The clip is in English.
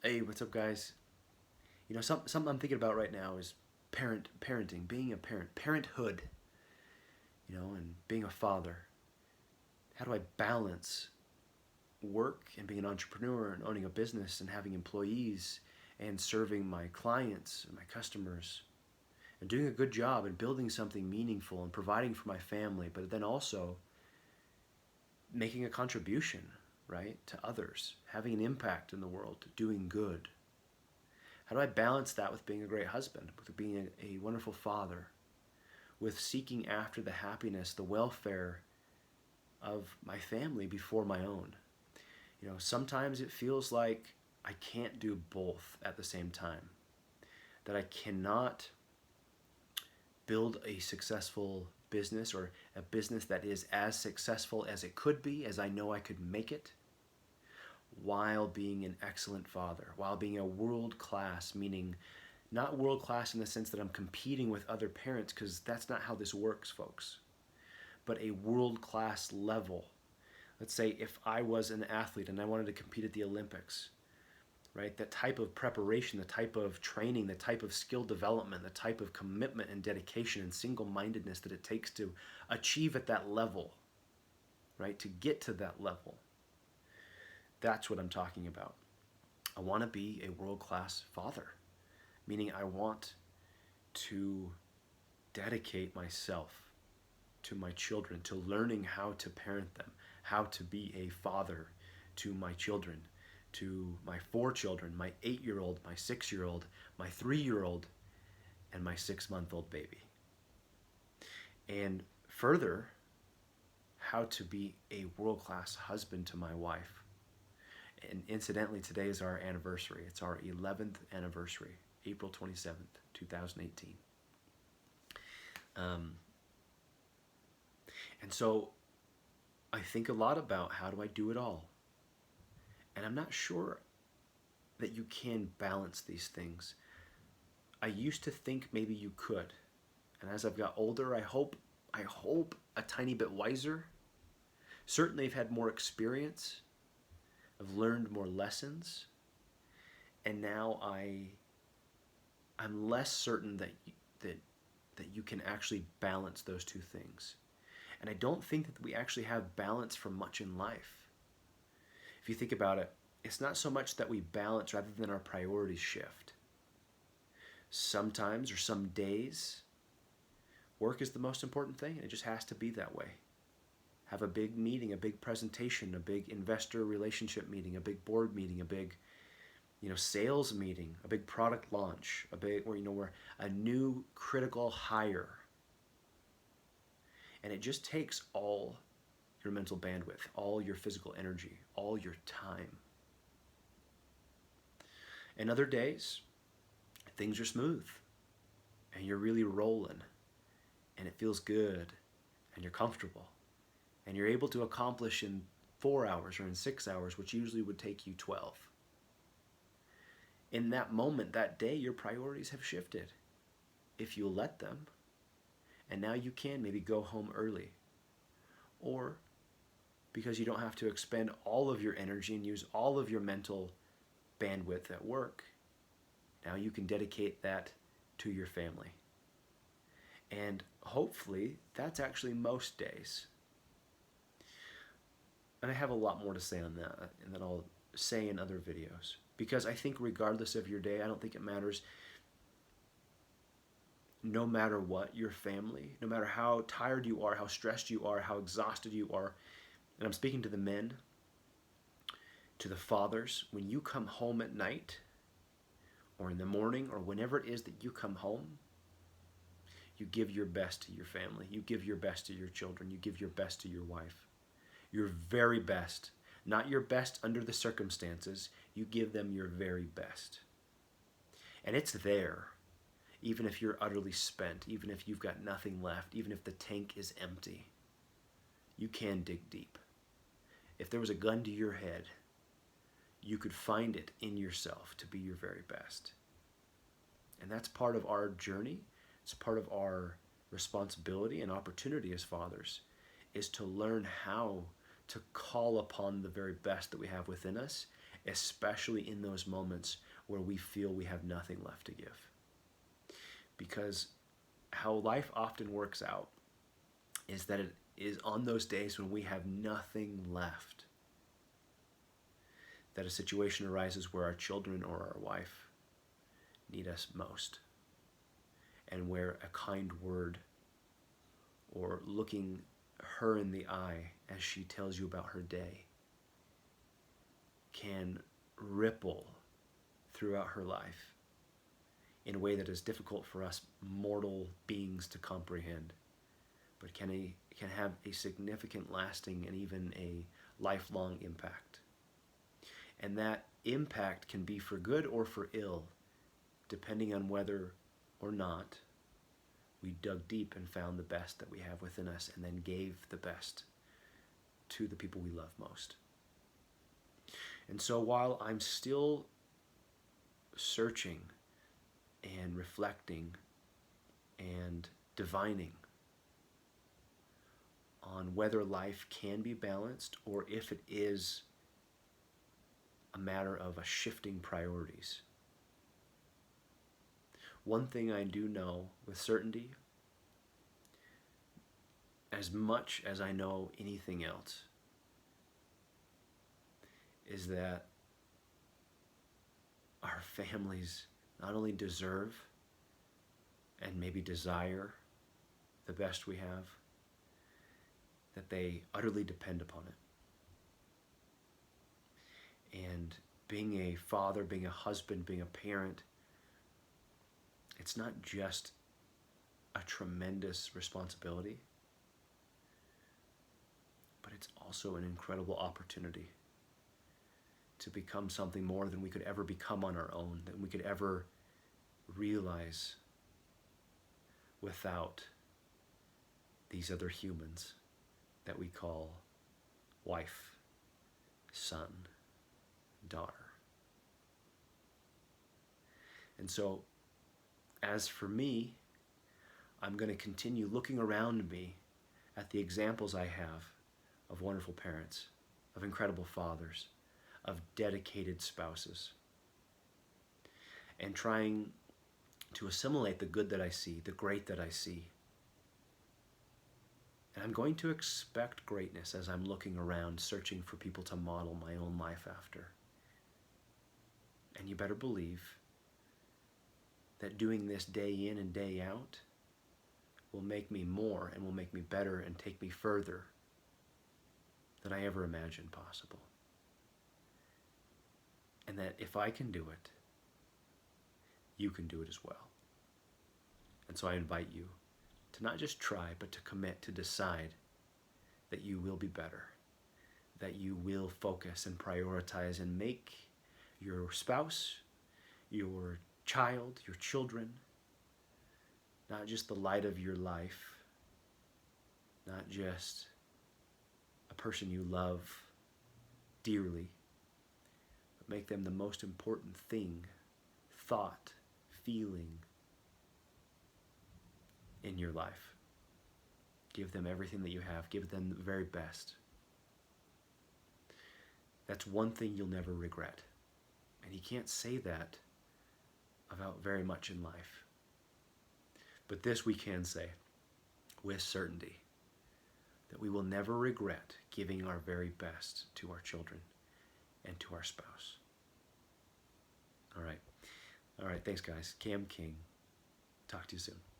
Hey, what's up, guys? Something I'm thinking about right now is parenting, being a parent, parenthood, and being a father. How do I balance work and being an entrepreneur and owning a business and having employees and serving my clients and my customers and doing a good job and building something meaningful and providing for my family, but then also making a contribution, right, to others, having an impact in the world, doing good. How do I balance that with being a great husband, with being a wonderful father, with seeking after the happiness, the welfare of my family before my own? Sometimes it feels like I can't do both at the same time, that I cannot build a successful business or a business that is as successful as it could be, as I know I could make it, while being an excellent father, while being a world class, meaning not world class in the sense that I'm competing with other parents, because that's not how this works, folks, but a world class level. Let's say if I was an athlete and I wanted to compete at the Olympics, right? That type of preparation, the type of training, the type of skill development, the type of commitment and dedication and single mindedness that it takes to achieve at that level, right? To get to that level. That's what I'm talking about. I want to be a world class father, meaning I want to dedicate myself to my children, to learning how to parent them, how to be a father to my children, to my 4 children, my 8-year-old, my 6-year-old, my 3-year-old, and my 6-month-old baby. And further, how to be a world-class husband to my wife. And incidentally, today is our anniversary. It's our 11th anniversary, April 27th, 2018. And so I think a lot about how do I do it all? And I'm not sure that you can balance these things. I used to think maybe you could. And as I've got older, I hope a tiny bit wiser. Certainly I've had more experience. I've learned more lessons. And now I'm less certain that you can actually balance those two things. And I don't think that we actually have balance for much in life. If you think about it, it's not so much that we balance rather than our priorities shift. Sometimes or some days, work is the most important thing, and it just has to be that way. Have a big meeting, a big presentation, a big investor relationship meeting, a big board meeting, a big sales meeting, a big product launch, where a new critical hire. And it just takes all your mental bandwidth, all your physical energy, all your time. And other days, things are smooth and you're really rolling and it feels good and you're comfortable and you're able to accomplish in 4 hours or in 6 hours, which usually would take you 12. In that moment, that day, your priorities have shifted, if you let them. And now you can maybe go home early. Or because you don't have to expend all of your energy and use all of your mental bandwidth at work, now you can dedicate that to your family. And hopefully, that's actually most days. And I have a lot more to say on that, and that I'll say in other videos. Because I think regardless of your day, I don't think it matters. No matter what, your family, no matter how tired you are, how stressed you are, how exhausted you are, and I'm speaking to the men, to the fathers, when you come home at night, or in the morning, or whenever it is that you come home, you give your best to your family. You give your best to your children. You give your best to your wife. Your very best. Not your best under the circumstances. You give them your very best. And it's there, even if you're utterly spent, even if you've got nothing left, even if the tank is empty. You can dig deep. If there was a gun to your head, you could find it in yourself to be your very best. And that's part of our journey. It's part of our responsibility and opportunity as fathers, is to learn how to call upon the very best that we have within us especially in those moments where we feel we have nothing left to give. Because how life often works out is that it is on those days when we have nothing left that a situation arises where our children or our wife need us most, and where a kind word or looking her in the eye as she tells you about her day can ripple throughout her life in a way that is difficult for us mortal beings to comprehend, but can have a significant, lasting, and even a lifelong impact. And that impact can be for good or for ill, depending on whether or not we dug deep and found the best that we have within us and then gave the best to the people we love most. And so while I'm still searching and reflecting and divining on whether life can be balanced or if it is a matter of a shifting priorities, one thing I do know with certainty, as much as I know anything else, is that our families not only deserve and maybe desire the best we have, that they utterly depend upon it. And being a father, being a husband, being a parent, it's not just a tremendous responsibility, but it's also an incredible opportunity to become something more than we could ever become on our own, than we could ever realize without these other humans that we call wife, son, daughter. And so, as for me, I'm going to continue looking around me at the examples I have of wonderful parents, of incredible fathers, of dedicated spouses, and trying to assimilate the good that I see, the great that I see. And I'm going to expect greatness as I'm looking around, searching for people to model my own life after. And you better believe that doing this day in and day out will make me more and will make me better and take me further than I ever imagined possible. And that if I can do it, you can do it as well. And so I invite you to not just try, but to commit, to decide that you will be better, that you will focus and prioritize and make your spouse, your child, your children, not just the light of your life, not just a person you love dearly, but make them the most important thing, thought, feeling in your life. Give them everything that you have. Give them the very best. That's one thing you'll never regret. And you can't say that about very much in life. But this we can say with certainty, that we will never regret giving our very best to our children and to our spouse. All right. Thanks, guys. Cam King. Talk to you soon.